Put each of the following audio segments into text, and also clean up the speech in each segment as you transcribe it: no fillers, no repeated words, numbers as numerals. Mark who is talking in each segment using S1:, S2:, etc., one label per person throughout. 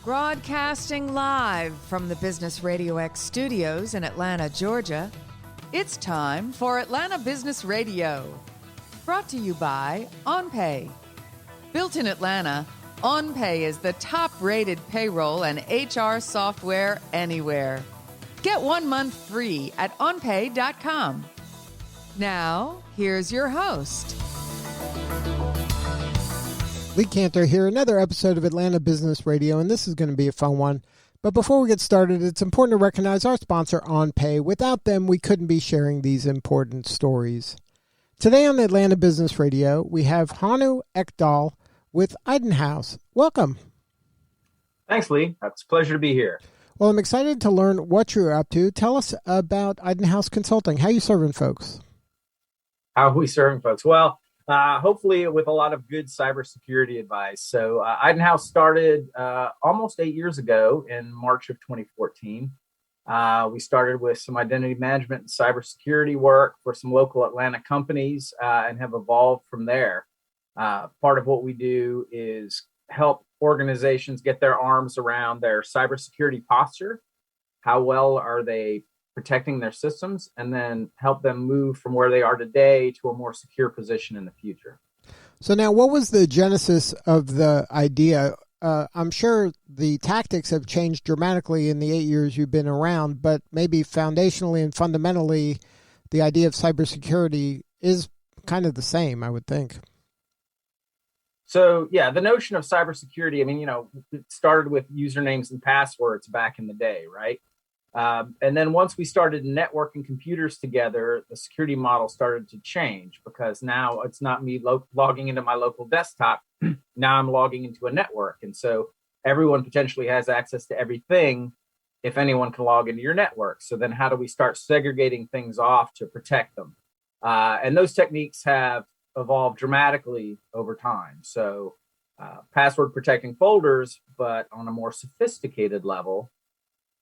S1: Broadcasting live from the Business RadioX studios in Atlanta, Georgia, it's time for Atlanta Business Radio. Brought to you by OnPay. Built in Atlanta, OnPay is the top-rated payroll and HR software anywhere. Get 1 month free at onpay.com. Now, here's your host.
S2: Lee Cantor here, another episode of Atlanta Business Radio, and this is going to be a fun one. But before we get started, it's important to recognize our sponsor, OnPay. Without them, we couldn't be sharing these important stories. Today on Atlanta Business Radio, we have Hanno Ekdahl with Idenhaus. Welcome.
S3: Thanks, Lee. It's a pleasure to be here.
S2: Well, I'm excited to learn what you're up to. Tell us about Idenhaus Consulting. How are you serving folks?
S3: How are we serving folks? Well, hopefully with a lot of good cybersecurity advice. So Idenhaus started almost 8 years ago in March of 2014. We started with some identity management and cybersecurity work for some local Atlanta companies and have evolved from there. Part of what we do is help organizations get their arms around their cybersecurity posture. How well are they protecting their systems, and then help them move from where they are today to a more secure position in the future.
S2: So now, what was the genesis of the idea? I'm sure the tactics have changed dramatically in the 8 years you've been around, but maybe foundationally and fundamentally, the idea of cybersecurity is kind of the same, I would think.
S3: So, yeah, the notion of cybersecurity, it started with usernames and passwords back in the day, right? And then once we started networking computers together, the security model started to change because now it's not me logging into my local desktop. Now I'm logging into a network. And so everyone potentially has access to everything if anyone can log into your network. So then how do we start segregating things off to protect them? And those techniques have evolved dramatically over time. So password protecting folders, but on a more sophisticated level.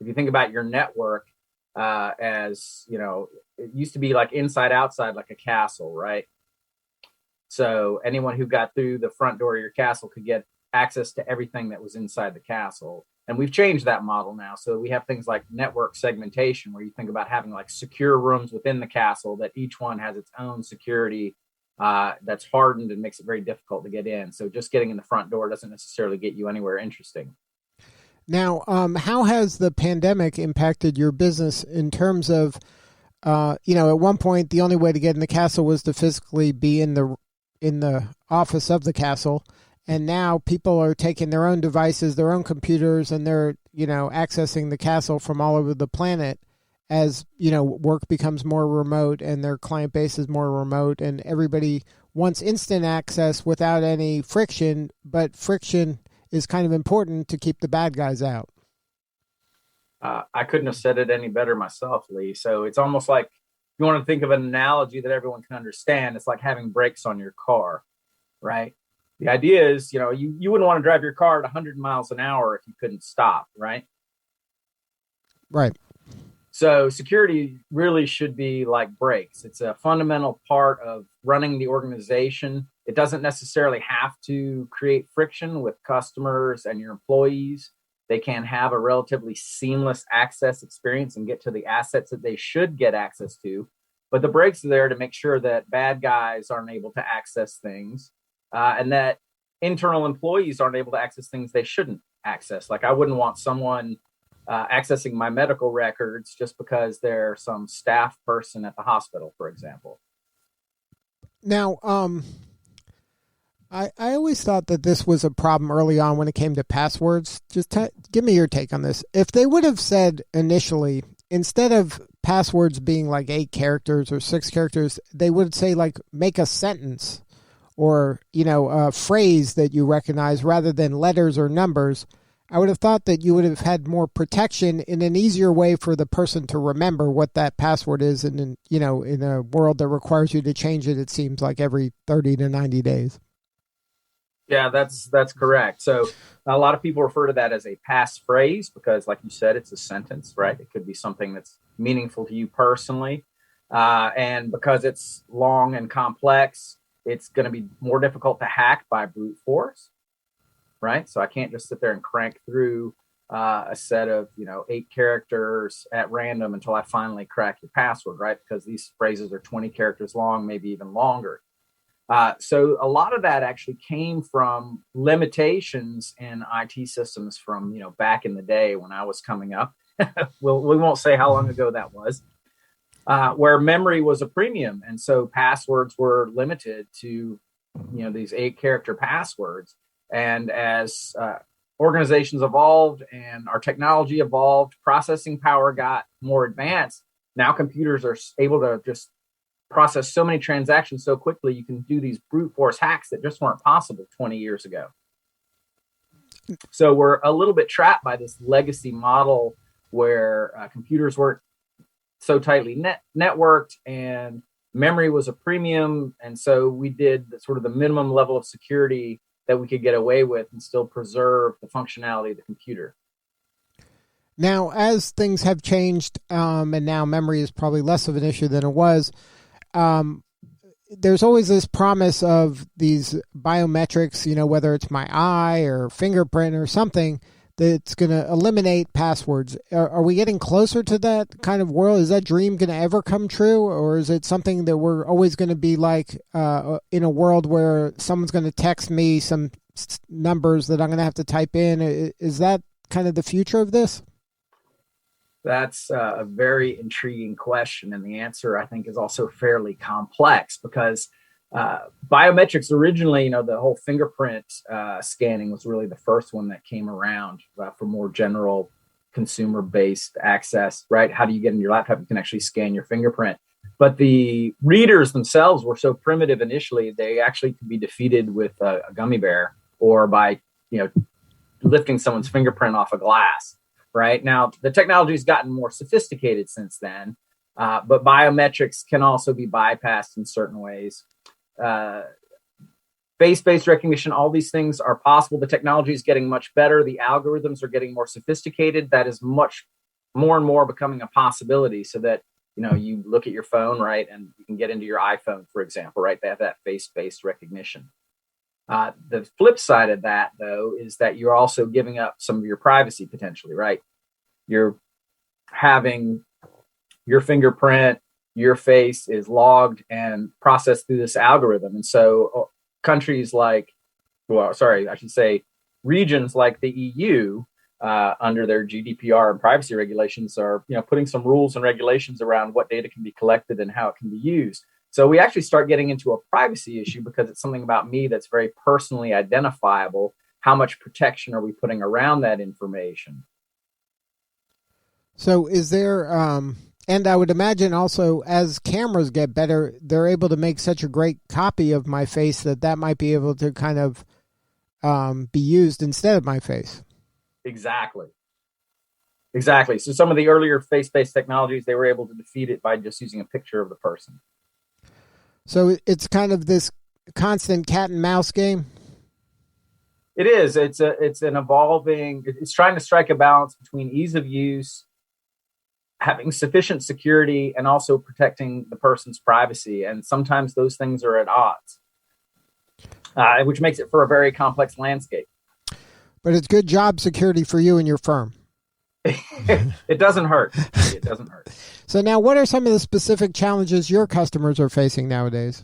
S3: If you think about your network as, it used to be like inside, outside, like a castle, right? So anyone who got through the front door of your castle could get access to everything that was inside the castle. And we've changed that model now. So we have things like network segmentation, where you think about having like secure rooms within the castle that each one has its own security that's hardened and makes it very difficult to get in. So just getting in the front door doesn't necessarily get you anywhere interesting.
S2: Now, how has the pandemic impacted your business in terms of, at one point, the only way to get in the castle was to physically be in the office of the castle. And now people are taking their own devices, their own computers, and they're, accessing the castle from all over the planet as, work becomes more remote and their client base is more remote and everybody wants instant access without any friction, but friction is kind of important to keep the bad guys out.
S3: I couldn't have said it any better myself, Lee. So it's almost like, if you want to think of an analogy that everyone can understand, it's like having brakes on your car, right? The idea is, you wouldn't want to drive your car at 100 miles an hour if you couldn't stop, right?
S2: Right.
S3: So security really should be like brakes. It's a fundamental part of running the organization. It doesn't necessarily have to create friction with customers and your employees. They can have a relatively seamless access experience and get to the assets that they should get access to. But the brakes are there to make sure that bad guys aren't able to access things and that internal employees aren't able to access things they shouldn't access. Like I wouldn't want someone accessing my medical records just because they're some staff person at the hospital, for example.
S2: Now, I always thought that this was a problem early on when it came to passwords. Just give me your take on this. If they would have said initially, instead of passwords being like 8 characters or 6 characters, they would say like make a sentence or, a phrase that you recognize rather than letters or numbers. I would have thought that you would have had more protection in an easier way for the person to remember what that password is. And, in a world that requires you to change it, it seems like every 30 to 90 days.
S3: Yeah, that's correct. So a lot of people refer to that as a passphrase because, like you said, it's a sentence, right? It could be something that's meaningful to you personally. And because it's long and complex, it's going to be more difficult to hack by brute force. right? So I can't just sit there and crank through a set of 8 characters at random until I finally crack your password, right? Because these phrases are 20 characters long, maybe even longer. So a lot of that actually came from limitations in IT systems from back in the day when I was coming up. We won't say how long ago that was, where memory was a premium, and so passwords were limited to these 8-character passwords. And as organizations evolved and our technology evolved, processing power got more advanced. Now computers are able to just process so many transactions so quickly, you can do these brute force hacks that just weren't possible 20 years ago. So we're a little bit trapped by this legacy model where computers weren't so tightly networked and memory was a premium. And so we did sort of the minimum level of security that we could get away with and still preserve the functionality of the computer.
S2: Now, as things have changed, and now memory is probably less of an issue than it was, there's always this promise of these biometrics, whether it's my eye or fingerprint or something that's going to eliminate passwords. Are we getting closer to that kind of world? Is that dream going to ever come true? Or is it something that we're always going to be like in a world where someone's going to text me some numbers that I'm going to have to type in? Is that kind of the future of this?
S3: That's a very intriguing question. And the answer, I think, is also fairly complex because biometrics originally, the whole fingerprint scanning was really the first one that came around for more general consumer-based access, right? How do you get in your laptop? You can actually scan your fingerprint. But the readers themselves were so primitive initially, they actually could be defeated with a gummy bear or by, lifting someone's fingerprint off a glass. Right now, the technology has gotten more sophisticated since then, but biometrics can also be bypassed in certain ways. Face-based recognition, all these things are possible. The technology is getting much better. The algorithms are getting more sophisticated. That is much more and more becoming a possibility so that, you look at your phone, right, and you can get into your iPhone, for example, right? They have that face-based recognition. The flip side of that, though, is that you're also giving up some of your privacy potentially, right? You're having your fingerprint, your face is logged and processed through this algorithm. And so countries like, regions like the EU, under their GDPR and privacy regulations are, putting some rules and regulations around what data can be collected and how it can be used. So we actually start getting into a privacy issue because it's something about me that's very personally identifiable. How much protection are we putting around that information?
S2: So is there, and I would imagine also as cameras get better, they're able to make such a great copy of my face that might be able to kind of be used instead of my face. Exactly.
S3: So some of the earlier face-based technologies, they were able to defeat it by just using a picture of the person.
S2: So it's kind of this constant cat and mouse game.
S3: It is. It's an evolving. It's trying to strike a balance between ease of use, having sufficient security, and also protecting the person's privacy. And sometimes those things are at odds, which makes it for a very complex landscape.
S2: But it's good job security for you and your firm.
S3: It doesn't hurt. It doesn't hurt.
S2: So now, what are some of the specific challenges your customers are facing nowadays?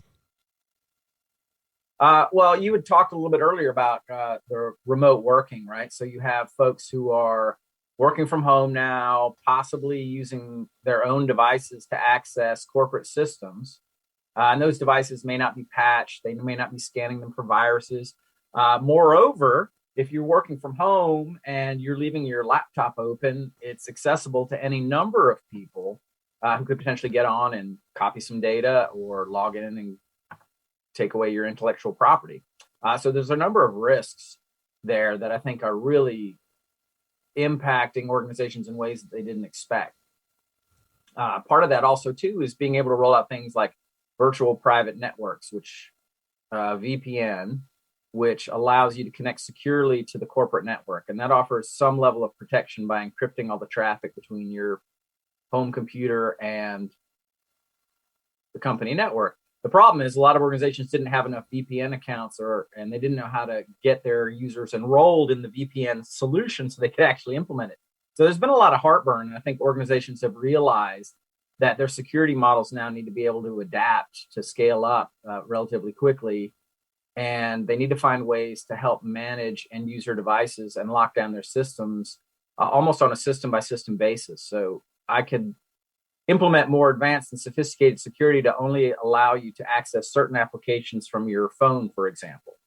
S3: Well, you had talked a little bit earlier about the remote working, right? So you have folks who are working from home now, possibly using their own devices to access corporate systems. And those devices may not be patched. They may not be scanning them for viruses. Moreover, if you're working from home and you're leaving your laptop open, it's accessible to any number of people who could potentially get on and copy some data or log in and take away your intellectual property. So there's a number of risks there that I think are really impacting organizations in ways that they didn't expect. Part of that also, too, is being able to roll out things like virtual private networks, which VPN, which allows you to connect securely to the corporate network. And that offers some level of protection by encrypting all the traffic between your home computer and the company network. The problem is a lot of organizations didn't have enough VPN accounts and they didn't know how to get their users enrolled in the VPN solution so they could actually implement it. So there's been a lot of heartburn. And I think organizations have realized that their security models now need to be able to adapt to scale up relatively quickly. And they need to find ways to help manage end user devices and lock down their systems almost on a system by system basis. So I could implement more advanced and sophisticated security to only allow you to access certain applications from your phone, for example.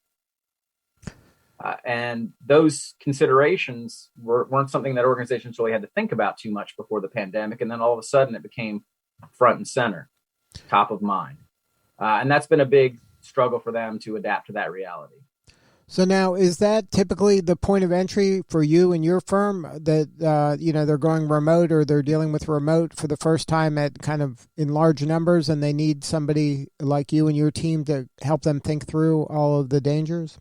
S3: And those considerations weren't something that organizations really had to think about too much before the pandemic. And then all of a sudden it became front and center, top of mind. And that's been a big struggle for them to adapt to that reality.
S2: So now, is that typically the point of entry for you and your firm, that they're going remote or they're dealing with remote for the first time at kind of in large numbers, and they need somebody like you and your team to help them think through all of the dangers?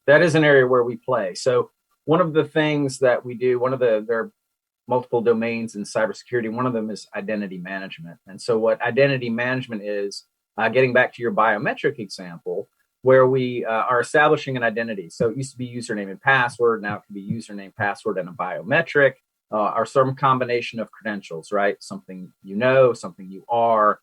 S3: That is an area where we play. So one of the things that we do, there are multiple domains in cybersecurity. One of them is identity management. And so what identity management is, getting back to your biometric example, where we are establishing an identity. So it used to be username and password. Now it can be username, password, and a biometric, or some combination of credentials, right? Something you know, something you are,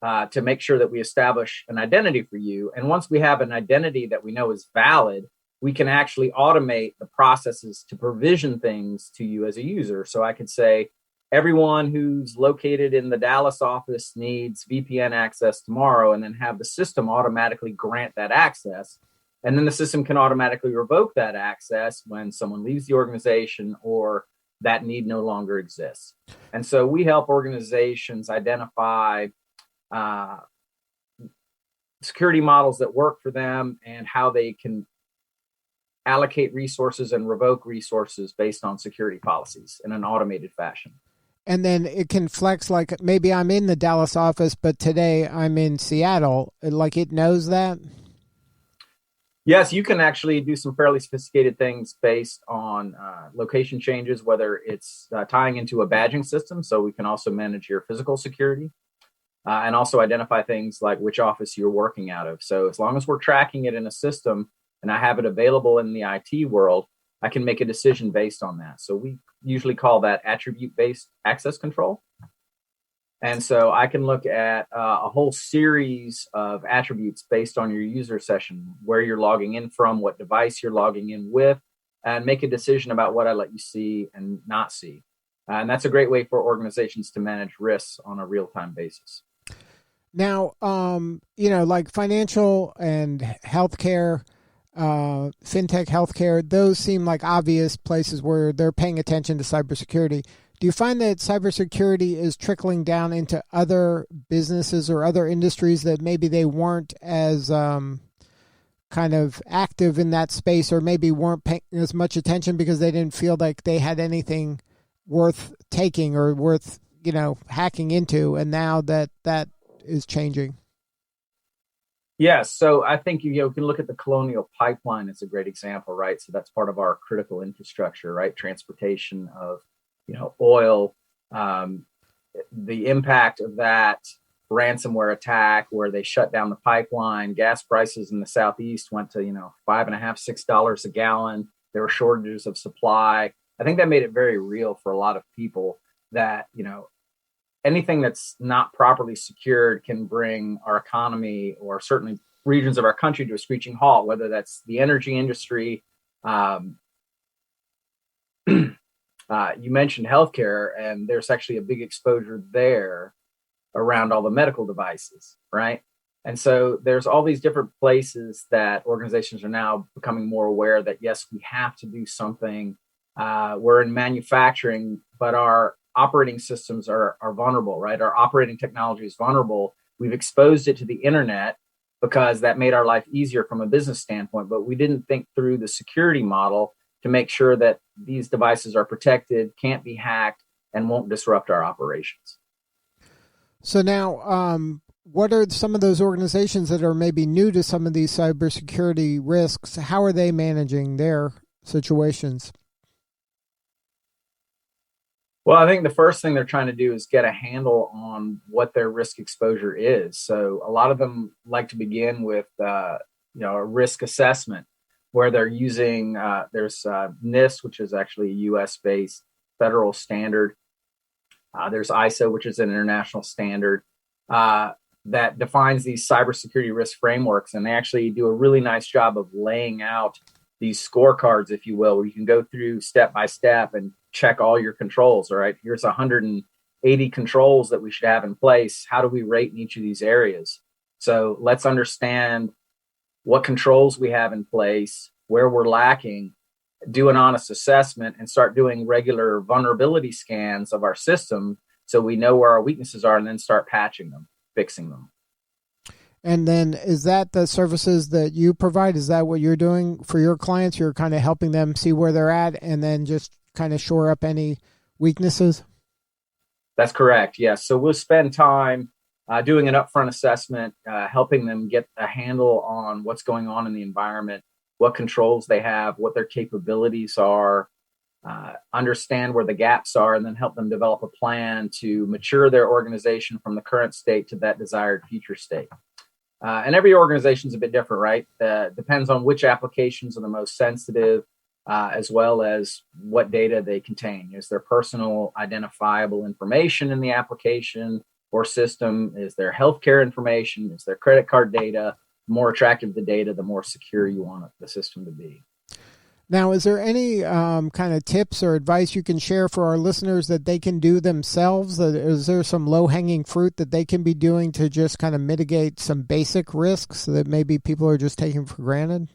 S3: to make sure that we establish an identity for you. And once we have an identity that we know is valid, we can actually automate the processes to provision things to you as a user. So I could say, everyone who's located in the Dallas office needs VPN access tomorrow, and then have the system automatically grant that access. And then the system can automatically revoke that access when someone leaves the organization or that need no longer exists. And so we help organizations identify security models that work for them and how they can allocate resources and revoke resources based on security policies in an automated fashion.
S2: And then it can flex, like maybe I'm in the Dallas office, but today I'm in Seattle. Like it knows that?
S3: Yes, you can actually do some fairly sophisticated things based on location changes, whether it's tying into a badging system. So we can also manage your physical security and also identify things like which office you're working out of. So as long as we're tracking it in a system and I have it available in the IT world, I can make a decision based on that. So we usually call that attribute-based access control. And so I can look at a whole series of attributes based on your user session, where you're logging in from, what device you're logging in with, and make a decision about what I let you see and not see. And that's a great way for organizations to manage risks on a real-time basis.
S2: Now, like financial and healthcare, fintech, healthcare, those seem like obvious places where they're paying attention to cybersecurity. Do you find that cybersecurity is trickling down into other businesses or other industries that maybe they weren't as kind of active in that space, or maybe weren't paying as much attention because they didn't feel like they had anything worth taking or worth, hacking into, and now that is changing?
S3: Yes. So I think you can look at the Colonial Pipeline as a great example, right? So that's part of our critical infrastructure, right? Transportation of, oil, the impact of that ransomware attack where they shut down the pipeline. Gas prices in the Southeast went to, $5.50, $6 a gallon. There were shortages of supply. I think that made it very real for a lot of people that, anything that's not properly secured can bring our economy or certainly regions of our country to a screeching halt, whether that's the energy industry. You mentioned healthcare, and there's actually a big exposure there around all the medical devices, right? And so there's all these different places that organizations are now becoming more aware that, yes, we have to do something. We're in manufacturing, but our operating systems are vulnerable, right? Our operating technology is vulnerable. We've exposed it to the internet because that made our life easier from a business standpoint, but we didn't think through the security model to make sure that these devices are protected, can't be hacked, and won't disrupt our operations.
S2: So now, what are some of those organizations that are maybe new to some of these cybersecurity risks? How are they managing their situations?
S3: Well, I think the first thing they're trying to do is get a handle on what their risk exposure is. So a lot of them like to begin with, a risk assessment where they're using, there's NIST, which is actually a US based federal standard. There's ISO, which is an international standard that defines these cybersecurity risk frameworks. And they actually do a really nice job of laying out these scorecards, if you will, where you can go through step by step and check all your controls. All right, here's 180 controls that we should have in place. How do we rate in each of these areas? So let's understand what controls we have in place, where we're lacking, do an honest assessment, and start doing regular vulnerability scans of our system so we know where our weaknesses are, and then start patching them, fixing them.
S2: And then is that the services that you provide? Is that what you're doing for your clients? You're kind of helping them see where they're at and then just kind of shore up any weaknesses?
S3: That's correct. Yes. So we'll spend time doing an upfront assessment, helping them get a handle on what's going on in the environment, what controls they have, what their capabilities are, understand where the gaps are, and then help them develop a plan to mature their organization from the current state to that desired future state. And every organization is a bit different, right? Depends on which applications are the most sensitive, as well as what data they contain. Is there personal identifiable information in the application or system? Is there healthcare information? Is there credit card data? The more attractive the data, the more secure you want the system to be.
S2: Now, is there any kind of tips or advice you can share for our listeners that they can do themselves? Is there some low-hanging fruit that they can be doing to just kind of mitigate some basic risks that maybe people are just taking for granted?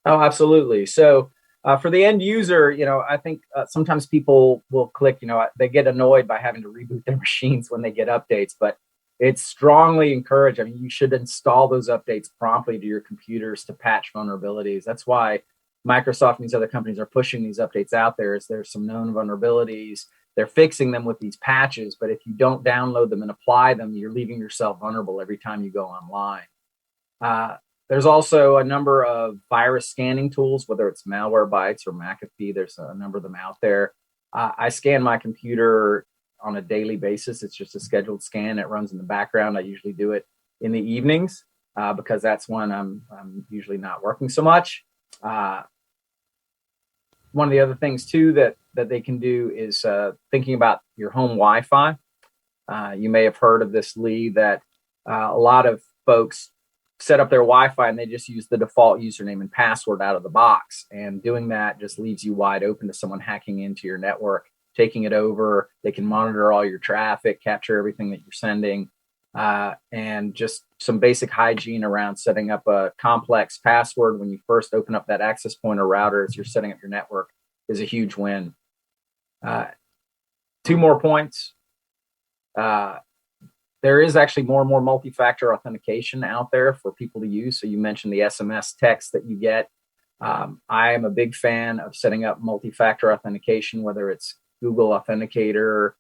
S3: Oh, absolutely. So for the end user, I think sometimes people will click, they get annoyed by having to reboot their machines when they get updates, but it's strongly encouraged. I mean, you should install those updates promptly to your computers to patch vulnerabilities. That's why Microsoft and these other companies are pushing these updates out there. Is there's some known vulnerabilities. They're fixing them with these patches, but if you don't download them and apply them, you're leaving yourself vulnerable every time you go online. There's also a number of virus scanning tools, whether it's Malwarebytes or McAfee. There's a number of them out there. I scan my computer on a daily basis. It's just a scheduled scan. It runs in the background. I usually do it in the evenings because that's when I'm usually not working so much. One of the other things too that they can do is thinking about your home Wi-Fi. You may have heard of this, Lee, that a lot of folks set up their Wi-Fi and they just use the default username and password out of the box. And doing that just leaves you wide open to someone hacking into your network, taking it over. They can monitor all your traffic, capture everything that you're sending. And just some basic hygiene around setting up a complex password when you first open up that access point or router as you're setting up your network is a huge win. Two more points. There is actually more and more multi-factor authentication out there for people to use. So you mentioned the SMS text that you get. I am a big fan of setting up multi-factor authentication, whether it's Google Authenticator,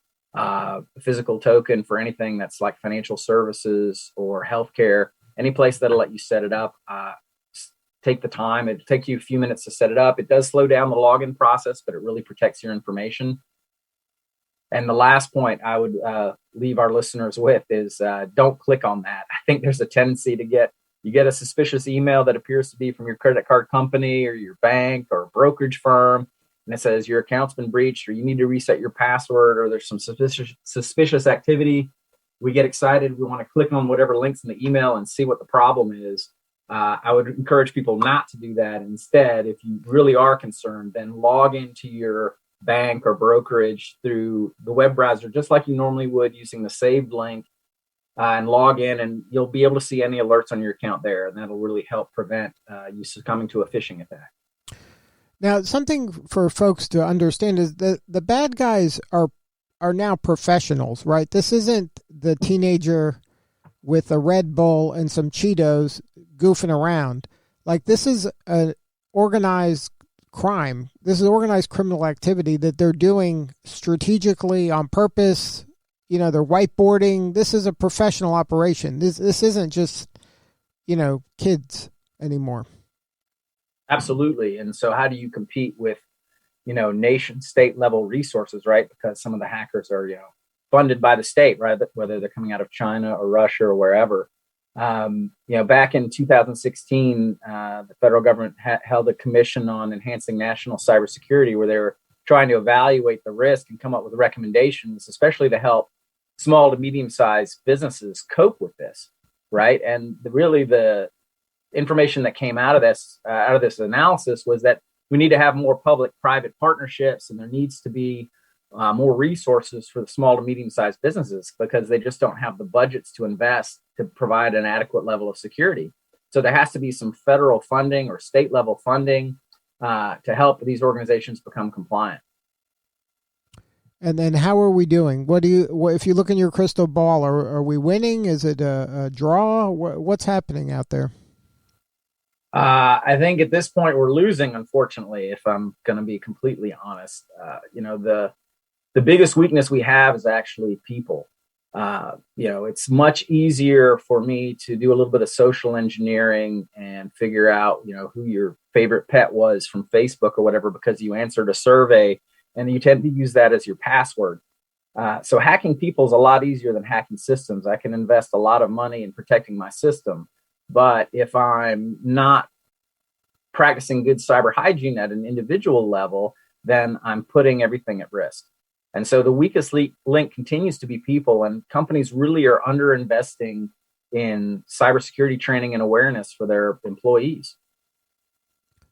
S3: physical token for anything that's like financial services or healthcare, any place that'll let you set it up. Take the time. It'll take you a few minutes to set it up. It does slow down the login process, but it really protects your information. And the last point I would leave our listeners with is don't click on that. I think there's a tendency to get a suspicious email that appears to be from your credit card company or your bank or brokerage firm. And it says your account's been breached or you need to reset your password or there's some suspicious activity. We get excited. We want to click on whatever links in the email and see what the problem is. I would encourage people not to do that. Instead, if you really are concerned, then log into your bank or brokerage through the web browser, just like you normally would using the saved link, and log in, and you'll be able to see any alerts on your account there. And that'll really help prevent you succumbing to a phishing attack.
S2: Now, something for folks to understand is that the bad guys are now professionals, right? This isn't the teenager with a Red Bull and some Cheetos goofing around. Like, this is an organized crime. This is organized criminal activity that they're doing strategically on purpose. They're whiteboarding. This is a professional operation. This isn't just, kids anymore.
S3: Absolutely. And so how do you compete with, nation state level resources, right? Because some of the hackers are, funded by the state, right? Whether they're coming out of China or Russia or wherever. Back in 2016, the federal government held a commission on enhancing national cybersecurity, where they were trying to evaluate the risk and come up with recommendations, especially to help small to medium-sized businesses cope with this, right? And the information that came out of this analysis was that we need to have more public-private partnerships, and there needs to be more resources for the small to medium-sized businesses, because they just don't have the budgets to invest to provide an adequate level of security. So there has to be some federal funding or state level funding to help these organizations become compliant.
S2: And then how are we doing? If you look in your crystal ball, are we winning? Is it a draw? What's happening out there?
S3: I think at this point we're losing, unfortunately, if I'm going to be completely honest. The biggest weakness we have is actually people. It's much easier for me to do a little bit of social engineering and figure out, who your favorite pet was from Facebook or whatever, because you answered a survey and you tend to use that as your password. So hacking people is a lot easier than hacking systems. I can invest a lot of money in protecting my system, but if I'm not practicing good cyber hygiene at an individual level, then I'm putting everything at risk. And so the weakest link continues to be people, and companies really are underinvesting in cybersecurity training and awareness for their employees.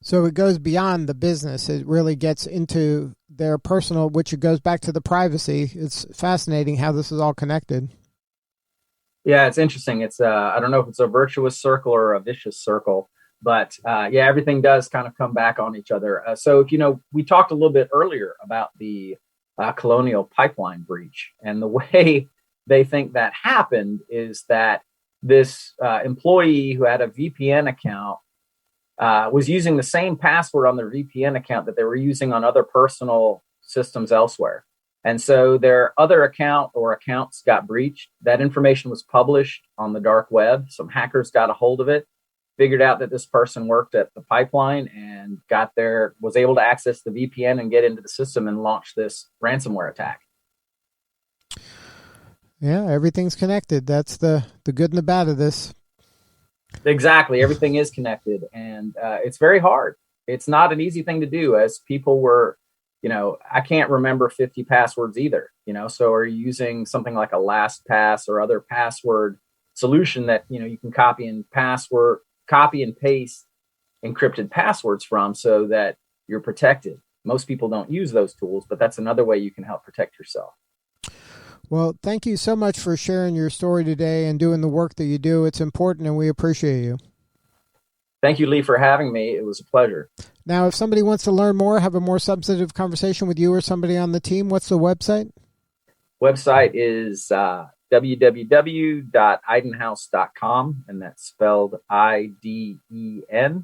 S2: So it goes beyond the business. It really gets into their personal, which it goes back to the privacy. It's fascinating how this is all connected.
S3: Yeah, it's interesting. It's I don't know if it's a virtuous circle or a vicious circle, but everything does kind of come back on each other. So we talked a little bit earlier about the Colonial Pipeline breach, and the way they think that happened is that this employee who had a VPN account was using the same password on their VPN account that they were using on other personal systems elsewhere. And so their other account or accounts got breached. That information was published on the dark web. Some hackers got a hold of it, figured out that this person worked at the pipeline, and was able to access the VPN and get into the system and launch this ransomware attack.
S2: Yeah, everything's connected. That's the good and the bad of this.
S3: Exactly. Everything is connected, and it's very hard. It's not an easy thing to do, as people were, I can't remember 50 passwords either, so are you using something like a LastPass or other password solution that, you can copy and paste encrypted passwords from, so that you're protected. Most people don't use those tools, but that's another way you can help protect yourself.
S2: Well, thank you so much for sharing your story today and doing the work that you do. It's important, and we appreciate you.
S3: Thank you, Lee, for having me. It was a pleasure.
S2: Now, if somebody wants to learn more, have a more substantive conversation with you or somebody on the team, what's the website?
S3: Website is www.idenhaus.com, and that's spelled IDENHAUS.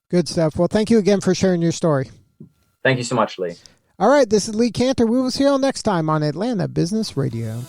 S2: Good stuff. Well, thank you again for sharing your story.
S3: Thank you so much, Lee.
S2: All right, this is Lee Cantor. We will see you all next time on Atlanta Business Radio.